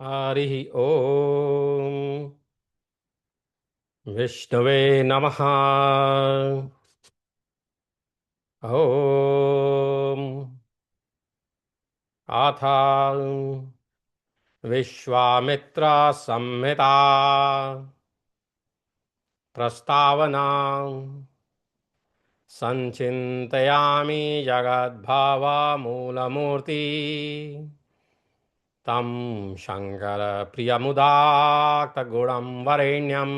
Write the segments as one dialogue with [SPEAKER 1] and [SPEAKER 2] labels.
[SPEAKER 1] हरि ओम। विष्णुवे नमः। ओम। अथ विश्वामित्र संहिता प्रस्तावना। संचिन्तयामि जगद्भावमूलमूर्ति तं शङ्करप्रियमुदाक्तगुणं वरेण्यं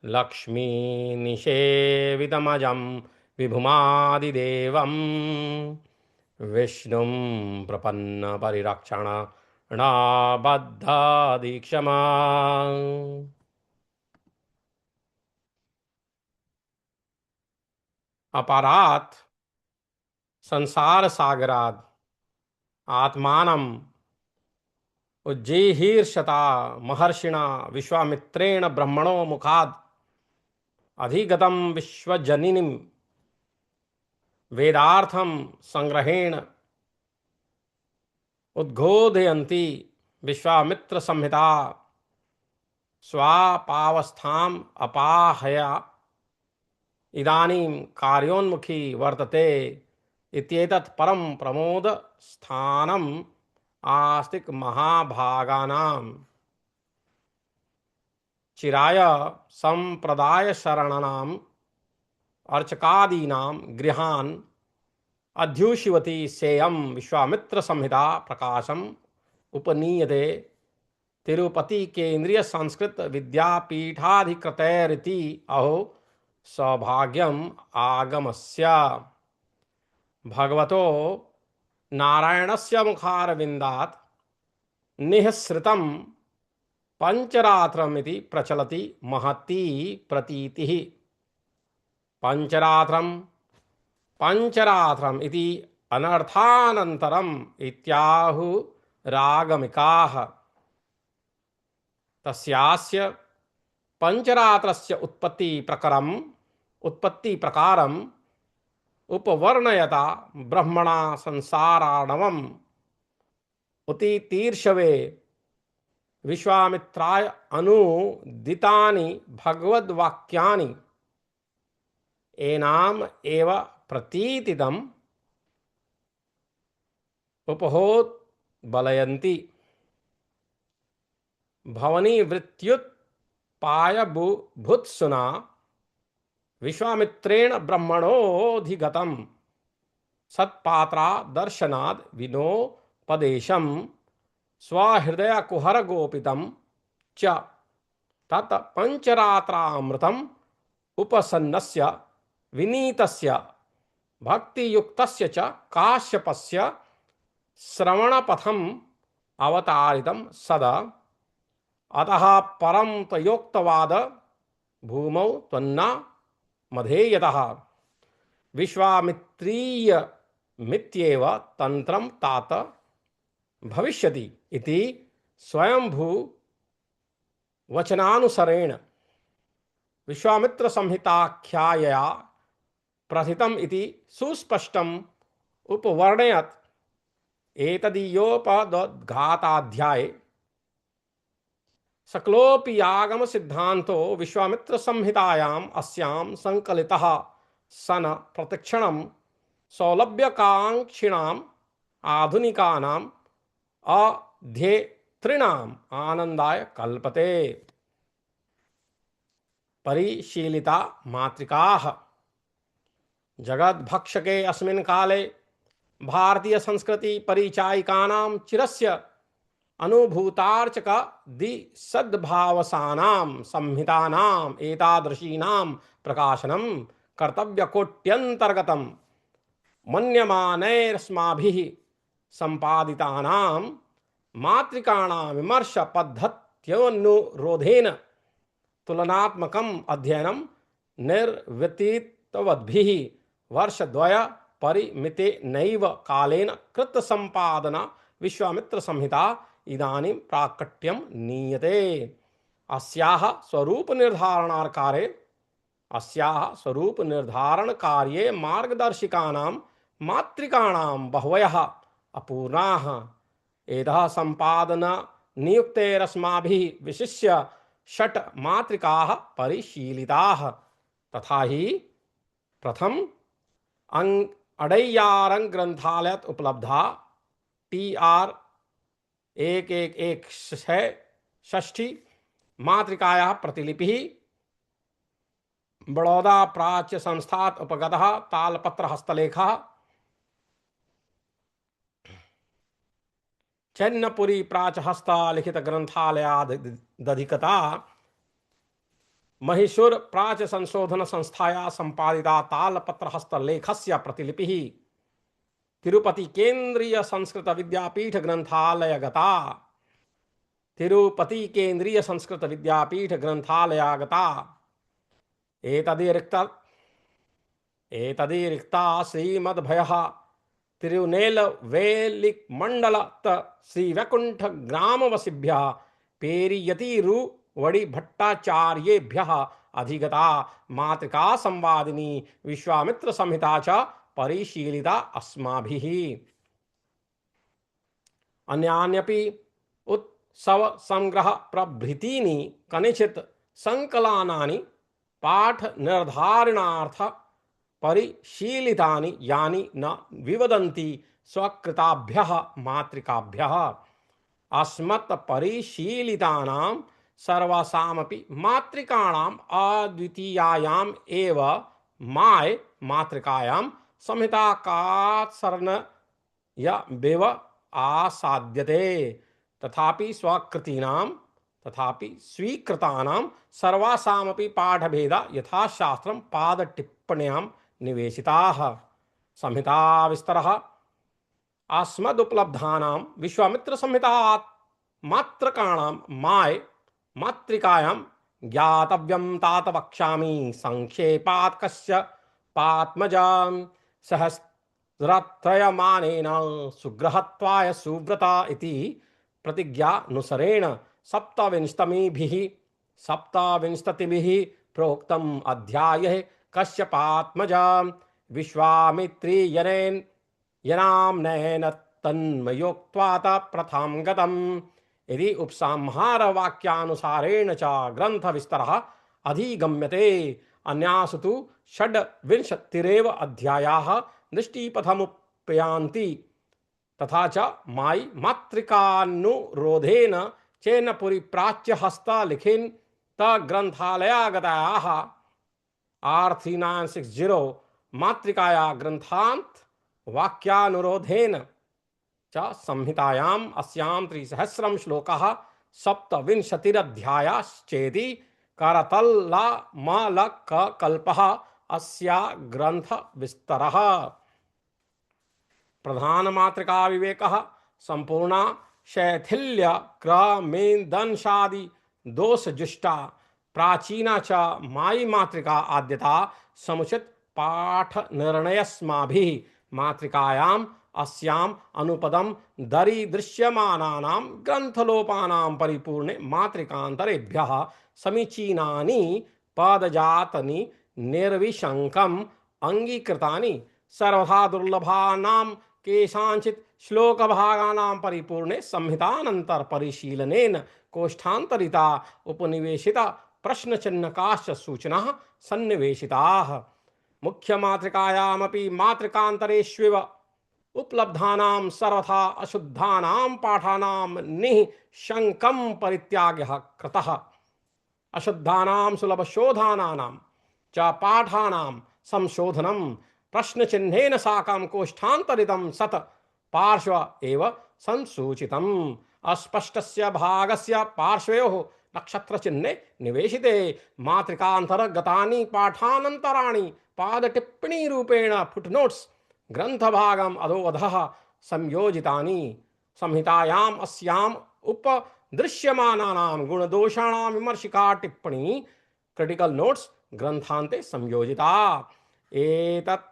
[SPEAKER 1] लक्ष्मीनिषेवितमजं विभुमादिदेवं विष्णुं प्रपन्नपरिरक्षणाबद्धदीक्षमा। अपरात् संसार सागरात् आत्मानं उज्जीहीर्षता महर्षिणा विश्वामित्रेण ब्रह्मणो मुखाद् अधिगतं विश्वजनिनीं वेदार्थं संग्रहेण उद्घोषयन्ती विश्वामित्र संहिता स्वापावस्थाम् अपाहय इदानीं कार्योन्मुखी वर्तते इत्येतत् परं प्रमोद स्थानम् आस्तिक महाभागानां चिराय संप्रदाय शरणानाम् अर्चकादीनां गृहान् अध्युषिवती सेयं विश्वामित्र संहिता प्रकाशम उपनीयते तिरुपति केंद्रीय संस्कृत विद्यापीठाधिकृतैरिति अहो सौभाग्यम आगमस्य भगवतो नारायणस्य मुखारविन्दात् निःसृतं पंचरात्रमिति प्रचलति महती प्रतीतिः। पंचरात्रं पंचरात्रम् इति अनर्थानन्तरम् इत्याहुरागमिकाः। तस्यास्य पंचरात्रस्य उत्पत्ति प्रकारम् उपवर्णयता ब्रह्मणा संसारार्णवम् उतितीर्षवे विश्वामित्राय अनुदितानि भगवद्वाक्यानि एनाम एव प्रतीतिदम् उपहोत बलयन्ति। भवनी वृत्त्युत्पायभूत्सुना विश्वामित्रेण ब्रह्मणोऽधिगतं सत्पात्रा दर्शनाद् विनोपदेशं स्वहृदयकुहरगोपितं च तत् पंचरात्रामृतम् उपसन्नस्य विनीतस्य भक्तियुक्तस्य च काश्यपस्य श्रवणपथम् अवतारितं सदा। अतः परं तयोक्तवाद भूमौ त्वन्ना मधेयतः विश्वामित्रीय मित्येव तंत्रं तात भविष्यति इति स्वयंभू वचनानुसरेण विश्वामित्र संहिताख्यायया प्रथितम् इति सुस्पष्टम् उपवर्णयत्। एतदीयोपदघाताध्याये सकलोपि आगम सिद्धांतो विश्वामित्र संहितायाम् अस्यां संकलितः सन प्रतिक्षणं सौलभ्यकांक्षिणाम् आधुनिकानाम् अध्येतॄणाम् आनंदाय कल्पते। परिशीलिता मातृकाः जगद्भक्षके अस्मिन् काले भारतीय संस्कृति परिचायिकानां चिरस्य अनुभूतार्चक दि सद्भावसानां संहितानाम् एतादृशीनां प्रकाशनं कर्तव्यकोट्यन्तर्गतं मन्यमानैरस्माभिः सम्पादितानां मातृकाणां विमर्श पद्धत्योनुरोधेन तुलनात्मकम् अध्ययनं निर्वर्तितवद्भिः वर्षद्वय परिमिते नैव कालेन कृत संपादन विश्वामित्र संहिता इदानीं प्राकट्यं नीयते। अस्याः स्वरूप निर्धारण कार्ये मार्गदर्शिकानां मातृकाणां बहवयः अपूर्णाः एतः संपादन नियुक्तेरस्माभिः विशिष्य षट् मातृकाः परिशीलिताः। तथा ही प्रथम अडैयारं ग्रंथालयत उपलब्धा TR 1116 मातृकायाः प्रतिलिपिः बड़ौदा प्राच्य संस्थात उपगतः तालपत्र हस्तलेखः चैन्नपुरी प्राच्य हस्तलिखित ग्रंथालयादधिकता महिषूर प्राच्य संशोधन संस्थाया संपादिता तालपत्र हस्तलेखस्य प्रतिलिपिः तिरुपति केंद्रीय संस्कृत विद्यापीठ ग्रंथालयगता तिरुपति केंद्रीय संस्कृत विद्यापीठ ग्रंथालयागता एतदिरिक्ता श्रीमद्भयः तिरुनेलवेलिक मंडलत श्रीवैकुंठ ग्रामवसिभ्यः पेरियतिरुवडि भट्टाचार्येभ्यः अधिगता मातृका संवादिनी विश्वामित्र संहिता च परिशीलिता अस्माभिः। अन्यान्यपि उत्सव संग्रह प्रभृतीनि कनिचित् संकलनानि पाठ निर्धारणार्थ परिशीलितानि यानि न विवदन्ति स्वकृताभ्यः मातृकाभ्यः। अस्मत् परिशीलितानां सर्वासामपि मातृकाणाम् अद्वितीयायाम् एव माय मातृकायां संहिताकात्सरणय बेव आसाद्यते। तथापि स्वीकृतानां सर्वासामपि पाठभेदा यथाशास्त्रं पादटिप्पण्यां निवेशिताः। संहिता विस्तरः अस्मदुपलब्धानां विश्वामित्र संहितात् मात्रकाणां माय मातृकायां ज्ञातव्यं तात वक्ष्यामि संक्षेपात् कस्य पात्मजां सहस्रत्रयमानेन सुग्रहत्वाय सुव्रता इति प्रतिज्ञानुसरेण सप्तविंशतिभिः प्रोक्तम् अध्याये कश्यपात्मजां विश्वामित्रीयनेन यनाम्नेन तन्मयोक्त्वात प्रथां गतम् यदि उपसंहार वाक्यानुसारेण च ग्रंथ विस्तरः अधिगम्यते। अन्यासु तु षड्विंशतिरेव अध्यायाः दृष्टिपथमुपयान्ति। तथा च मायि मातृकानुरोधेन चैनपुरी प्राच्य हस्तलिखित ग्रंथालयागतायाः R3960 मातृकाया ग्रंथांत वाक्यानुरोधेन च संहितायाम् अस्यां 300 श्लोकाः 27 करतल्लामलकल्पः अस्या ग्रंथ विस्तरः। प्रधान मातृका विवेकः संपूर्णा शैथिल्य क्रमेदंशादि दोषजुष्टा प्राचीना च मायि मातृका आद्यता समुचित पाठ निर्णयस्माभिः मातृकायाम् अस्याम् अनुपदं दरीदृश्यमानानां ग्रंथलोपानां परिपूर्णे मातृकान्तरेभ्यः समीचीनानि पदजातनि निर्विशंकम् अंगीकृतानि सर्वथा दुर्लभानां केषाञ्चित् श्लोकभागानां परिपूर्णे संहितानन्तर परिशीलनेन कोष्ठान्तरिता उपनिवेशिता प्रश्नचिह्नकाश्च सूचनाः सन्निवेशिताः। मुख्यमातृकायामपि मातृकान्तरेष्वेव उपलब्धानां सर्वथा अशुद्धानां पाठानां निःशङ्कं परित्यागः कृतः। अशुद्धानां सुलभशोधानानां च पाठानां संशोधनं प्रश्नचिह्नेन साकं कोष्ठान्तरितं सत् पार्श्व एव संसूचितम्। अस्पष्टस्य भागस्य पार्श्वयोः नक्षत्रचिह्ने निवेशिते मातृकान्तर्गतानि पाठानन्तराणि पादटिप्पणीरूपेण फुटनोट्स् ग्रंथभागम् अधोअधः संयोजितानि। संहितायाम् अस्याम् उपदृश्यमानानां गुणदोषाणां विमर्शिका टिप्पणी क्रिटिकल नोट्स ग्रंथान्ते संयोजिता। एतत्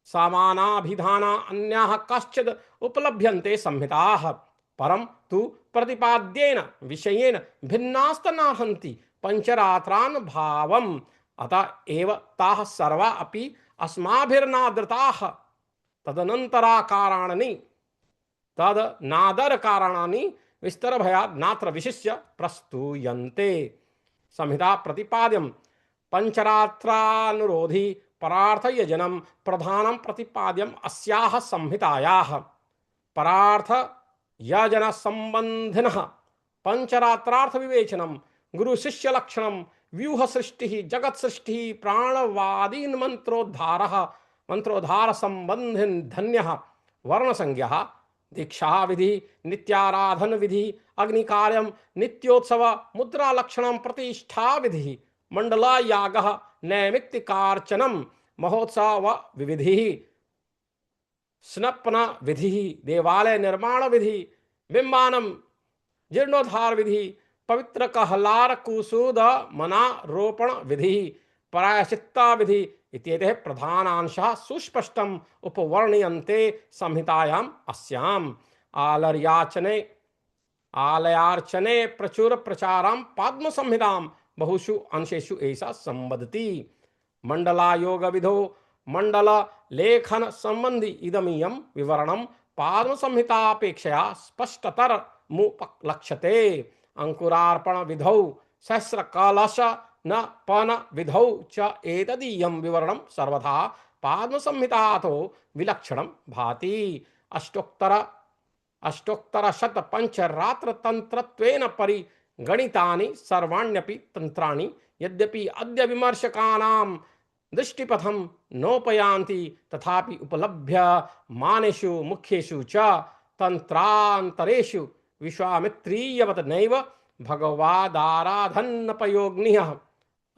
[SPEAKER 1] समानाभिधाना अन्याः कश्चिद् उपलभ्यन्ते संहिताः परं तु प्रतिपाद्येन विषयेन भिन्नास्तनार्हन्ति पंचरात्रान् भावम्। अतः एव ताः सर्वा अपि अस्माभिर्नादृताः। तद नादर कारणानि विस्तर भयात् नात्र विशिष्य प्रस्तूयन्ते। संहिता प्रतिपाद्यम पंचरात्रानुरोधी परार्थ यजनम प्रधानम प्रतिपाद्यम अस्याह संहितायाः। परार्थ यजन संबंधिनः पंचरात्रार्थ विवेचनम गुरु शिष्य लक्षणम व्यूह सृष्टि जगत सृष्टि प्राणवादीन मंत्रोद्धार संबंधिन धन्य वर्ण संज्ञा दीक्षा विधि नित्याराधन विधि अग्निकार्यम नित्योत्सव मुद्रा लक्षणम प्रतिष्ठा विधि मंडला याग नैमित्तिकार्चनम महोत्सव विविधि स्नपन विधि देवालय निर्माण विधि बिंबानम जीर्णोद्धार विधि पवित्र कहलार कुसूद मनारोपण विधि प्रायश्चित्ता विधि इत्येते प्रधानांशः सुस्पष्टम उपवर्ण्यन्ते संहितायाम् अस्याम्। आलयार्चने प्रचुर प्रचारं पाद्म संहितां बहुषु अंशेषु ऐसा संवदति। मंडलायोग विधो मंडल लेखन संबंधी इदमियं विवरणं पाद्म संहितापेक्षया स्पष्टतर मुपलक्ष्यते। अंकुरार्पण विधौ सहस्र कलश न पन विधौ च एतदीयं विवरणं सर्वथा पाद्म संहितातो विलक्षणं भाति। अष्टोत्तर शत पंचरात्र तंत्रत्वेन परिगणितानि सर्वाण्यपि तंत्राणि यद्यपि अद्य विमर्शकानां दृष्टिपथं नोपयान्ति तथापि उपलभ्य मानेषु मुख्येषु च तंत्रान्तरेषु विश्वामित्रीयवत नैव भगवादाराधन्नपयोग्निः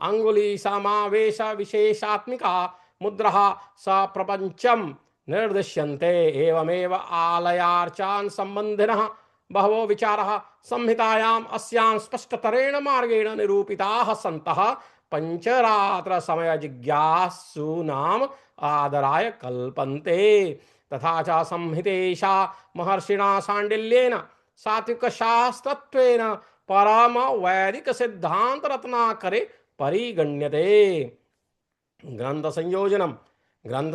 [SPEAKER 1] अंगुली समावेश विशेषात्मिका मुद्रा स प्रपंचम निर्दिश्यन्ते। एवमेव आलयार्चान् संबंधिनः बहवो विचारः संहितायाम् अस्यां स्पष्टतरेण मार्गेण निरूपिताः सन्तः पंचरात्र समय जिज्ञासूनाम् आदराय कल्पन्ते। तथा च संहितेशा महर्षिणा सांडिल्येन सात्विक शास्त्रत्वेन परम वैदिक सिद्धांत रत्नाकरे परिगण्यते। ग्रंथ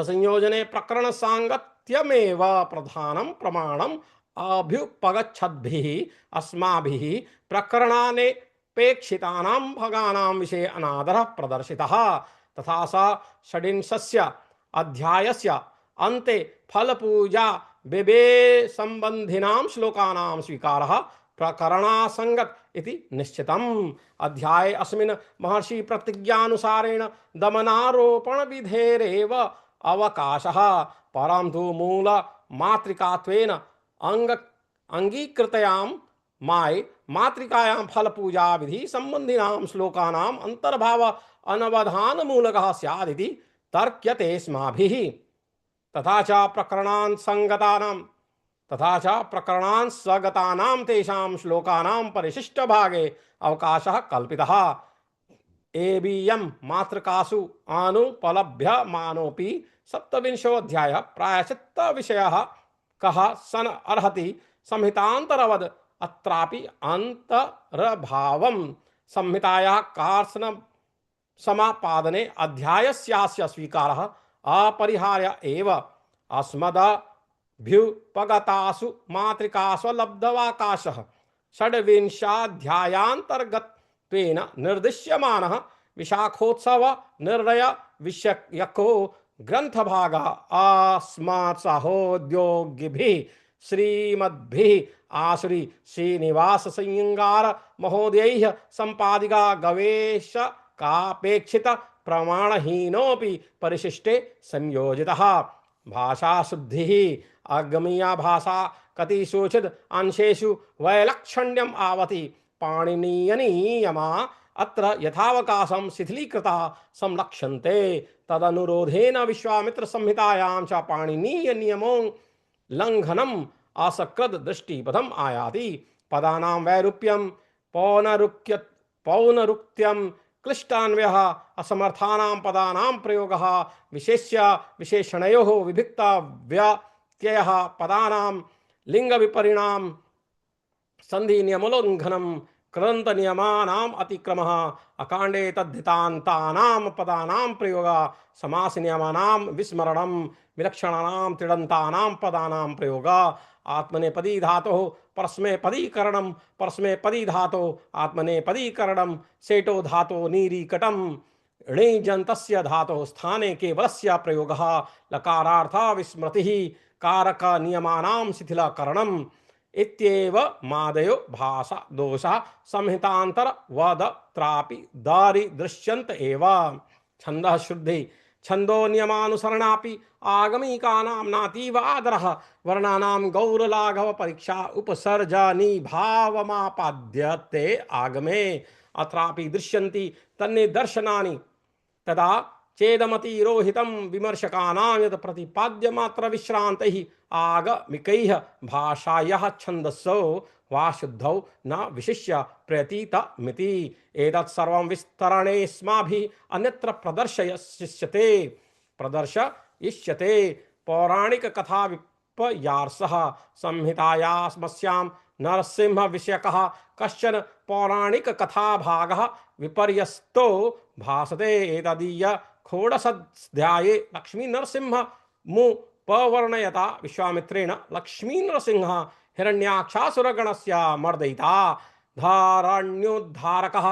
[SPEAKER 1] संयोजने प्रकरण सांगत्यमेव प्रधानं प्रमाणम् अभ्युपगच्छद्भिः अस्माभिः प्रकरणानेपेक्षितानां भगानां विषये अनादरः प्रदर्शितः। तथा स षडिंशस्य अध्यायस्य अन्ते फलपूजा बेबे संबंधिनां श्लोकानां स्वीकारः प्रकरणासंगत इति निश्चितम्। अध्याये अस्मिन् महर्षि प्रतिज्ञानुसारेण दमनारोपण विधेरेव अवकाशः, परन्तु मूल मातृकात्वेन अंगीकृतयां मातृकायां फलपूजा विधि संबंधिनां श्लोकानाम् अंतर्भाव अनवधान मूलकः स्यादिति तर्क्यते स्माभिः। तथा च प्रकरणान् स्वगतानां तेषां श्लोकानां परिशिष्ट भागे अवकाशः कल्पितः। एबीयं मातृकासु अनुपलभ्यमानोऽपि सप्तविंशोऽध्यायः प्रायश्चित्त विषयः कः सन अर्हति संहितान्तरवद् अत्रापि अन्तर्भावं। संहितायाः कार्सन समापादने अध्यायस्यास्य स्वीकारः अपरिहार्य एव। अस्मदभ्युपगतासु मातृकासु लब्धवाकाशः षड्विंशाध्यायान्तर्गत्वेन निर्दिश्यमानः विशाखोत्सव निर्णय विषयको ग्रंथभागः अस्मत् सहोद्योगिभिः श्रीमद्भिः आसुरी श्रीनिवास सय्यंगार महोदयैः संपादिका गवेषकापेक्षित प्रमाणहीनोऽपि परिशिष्टे संयोजितः। भाषा शुद्धिः आगमीया भाषा कतिषुचिद् अंशेषु वैलक्षण्यम् आवति। पाणिनीयनियमा अत्र यथावकाशं शिथिलीकृता संलक्ष्यन्ते। तदनुरोधेन विश्वामित्र संहितायां च पाणिनीय नियमों लंघनम् असकृत दृष्टिपथम् आयाति। पदानां वैरूप्यं पौनरुक्त्यं क्लिष्टान्वयः असमर्थानां पदानां प्रयोगः विशेष्य विशेषणयोः विभिक्त व्यत्ययः पदानां लिंग विपरिणाम संधि नियमोल्लंघनम कृदंत नियमानाम अतिक्रमः अकांडे तद्धितान्तानां पदानां प्रयोगः समास नियमानां विस्मरणम् विलक्षणानां त्रिडन्तानां पदानां प्रयोग। आत्मनेपदी धातोः परस्मैपदीकरणं परस्मैपदी धातोः आत्मनेपदीकरणं सेटो धातोः नीरीकटं णिजन्तस्य धातोः स्थाने केवलस्य प्रयोगः लकारार्थ विस्मृतिः कारक नियमानां शिथिलकरणम् इत्येव मादयो भाषा दोषः संहितांतर वद त्रापि दारि दृश्यन्त एव। छन्दः शुद्धि छन्दो नियमानुसरणापि आगमिकानां नातीव आदरः वर्णानां गौरलाघव परीक्षा उपसर्जनी भावमापाद्यते आगमे अत्रापि दृश्यन्ति तन्निदर्शनानि तदा चेदमतिरोहितं विमर्शकानां यत् प्रतिपाद्यमात्र विश्रान्तैः आगमिकैः भाषायाः छन्दसो वा शुद्धौ न विशिष्य प्रतीतमिति एतत् सर्वं विस्तरणेऽस्माभिः अन्यत्र प्रदर्शयिष्यते पौराणिककथा विपर्यासः संहितायामस्यां नरसिंहविषयकः कश्चन पौराणिककथाभागः विपर्यस्तो भासते। एतदीय षोडशाध्याये लक्ष्मीनरसिंहमुपवर्णयता विश्वामित्रेण लक्ष्मीनरसिंहः हिरण्याक्षासुरगणस्य मर्दयिता धारण्योद्धारकः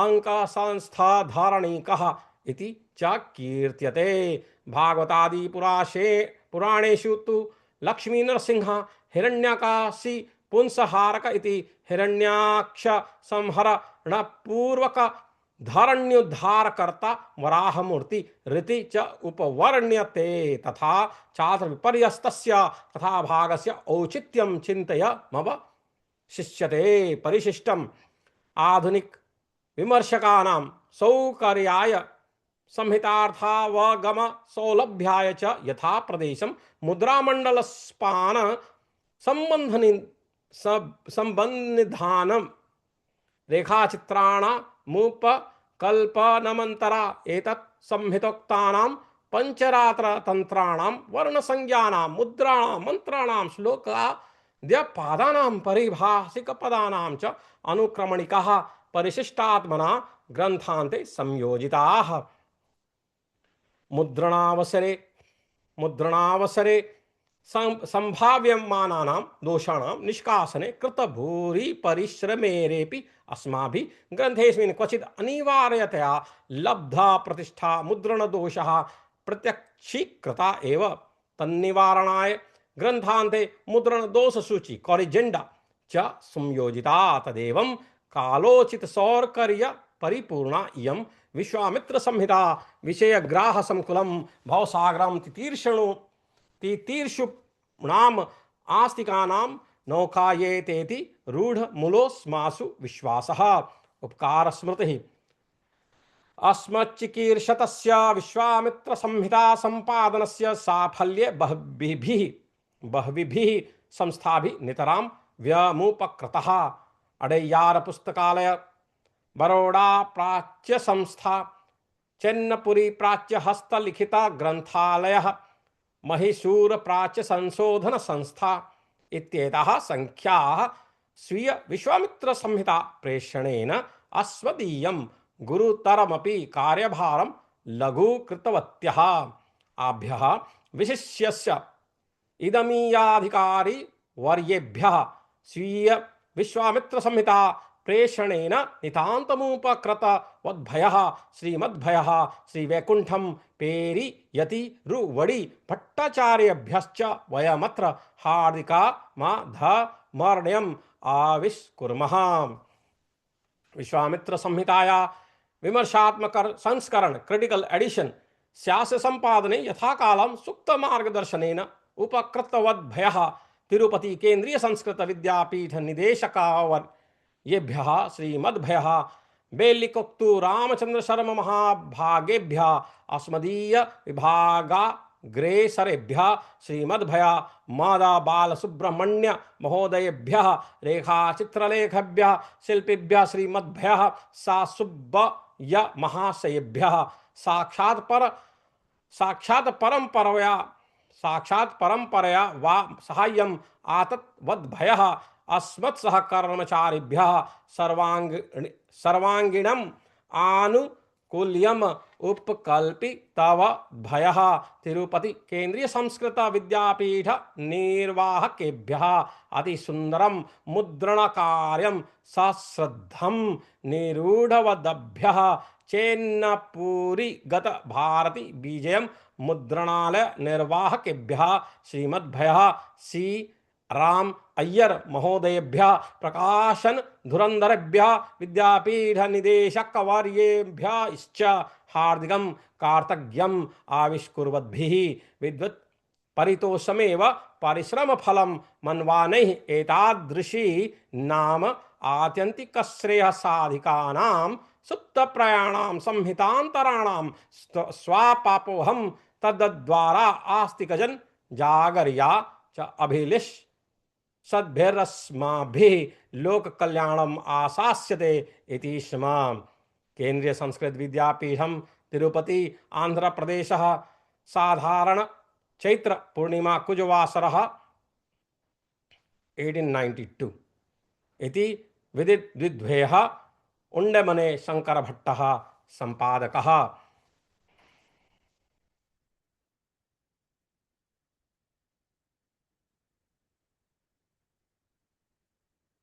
[SPEAKER 1] अङ्कसंस्थाधारणिकः इति च कीर्त्यते। भागवतादि पुराणेषु तु लक्ष्मीनरसिंहः हिरण्यकाशी पुंसहारक इति हिरण्याक्ष संहरणपूर्वक धारण्योद्धारकर्ता वराहमूर्ति रीति च उपवर्ण्यते। तथा चात्र विपर्यस्तस्य कथाभागस्य औचित्यं चिन्तयमवशिष्यते। परिशिष्टम् आधुनिक विमर्शकानां सौकर्याय संहितार्थावगम सौलभ्याय च यथा प्रदेशं मुद्रामण्डलस्पान संबन्धनिधानं रेखाचित्राणामुपकल्पनमन्तरा एतत् संहितोक्तानां पंचरात्रतन्त्राणां वर्णसंज्ञानां मुद्राणां मंत्राणां श्लोकाद्यपादानां पारिभाषिकपदानां च अनुक्रमणिकाः परिशिष्टात्मना ग्रन्थान्ते संयोजिताः। मुद्रणावसरे संभाव्यमानानां दोषाणां निष्कासने कृतभूरि परिश्रमेरेपि अस्माभिः ग्रन्थेऽस्मिन् क्वचित् अनिवार्यतया लब्धा प्रतिष्ठा मुद्रणदोषः प्रत्यक्षीकृता एव। तन्निवारणाय ग्रन्थान्ते मुद्रणदोषसूची कॉरिजेंडा च संयोजिता। तदेवं कालोचित सौर्कर्य परिपूर्णा इयं विश्वामित्र संहिता विषयग्राह संकुलं भवसागरं तीर्षु नाम आस्तिकानां नौकायेतेति रूढमूलोऽस्मासु विश्वासः। उपकार स्मृतिः अस्मच्चिकीर्षतस्य विश्वामित्र संहिता संपादनस्य साफल्ये बह्विभिः संस्थाभिः नितरां व्यमुपकृतः। अडेयार पुस्तकालय, बरोडा प्राच्य संस्था, चेन्नपुरी प्राच्य हस्तलिखित ग्रंथालयः, महिषूर प्राच्य संशोधन संस्था इत्येताः संख्याः स्वीय विश्वामित्र संहिता प्रेषणेन अस्मदीयं गुरुतरमपि कार्यभारं लघूकृतवत्यः। आभ्यः विशिष्यस्य इदमीयाधिकारी वर्येभ्यः स्वीय विश्वामित्र संहिता प्रेषणेन नितान्तमुपकृतवद्भयः श्रीमद्भयः श्रीवैकुण्ठं पेरि यति रुवडि भट्टाचार्यभ्यश्च वयमत्र हार्दिकामाधमर्ण्यम् आविष्कुर्मः। विश्वामित्र संहिताया विमर्शात्मक संस्करण क्रिटिकल एडिशन स्यास्य संपादने यथाकालं सूक्त मार्गदर्शनेन उपकृतवद्भयः तिरुपति केंद्रीय संस्कृत विद्यापीठ निदेशकावर्येभ्यः श्रीमद्भयः बेल्लिकोक्तु रामचंद्र शर्मा महाभागेभ्यः अस्मदीय विभागाग्रेसरेभ्यः श्रीमद्भया मादा बालसुब्रह्मण्य महोदयेभ्यः रेखाचित्रलेखभ्यः शिल्पिभ्यः श्रीमद्भयः सा सुब्बय महाशयेभ्यः साक्षात् परंपरया वा सहाय्यम् आतत्वद्भयः अस्मत्सहकर्मचारिभ्यः सर्वांगीणम् कुल्यम उपकल्पितव भयः तिरुपति केंद्रीय संस्कृत विद्यापीठ निर्वाहकेभ्यः अतिसुंदरं मुद्रण कार्यं सश्रद्धं निरूढवद्भ्यः चेन्नपुरी गत भारती विजयम मुद्रणालय निर्वाहकेभ्यः श्रीमद्भयः सी राम अय्यर महोदयेभ्यः प्रकाशन धुरंधरेभ्यः विद्यापीठ निदेशक वर्येभ्यश्च हार्दिकं कार्तज्ञम् आविष्कुर्वद्भिः विद्वत् परितोषमेव परिश्रम फलं मन्वानैः एतादृशी नाम आत्यंतिक श्रेय साधिकानां सुप्त प्रयाणां संहितांतराणां स्वापापोहम तद्द्वारा आस्तिकजन जागर्या च अभिलिष सद्भिरस्माभिः लोक कल्याणम आशास्यते इति स्म। केंद्रीय संस्कृत विद्यापीठम तिरुपति आंध्र प्रदेश साधारण चैत्र पूर्णिमा कुजवासर 1892 इति विदित द्विद्वयः उण्डमने शंकर भट्टः संपादकः।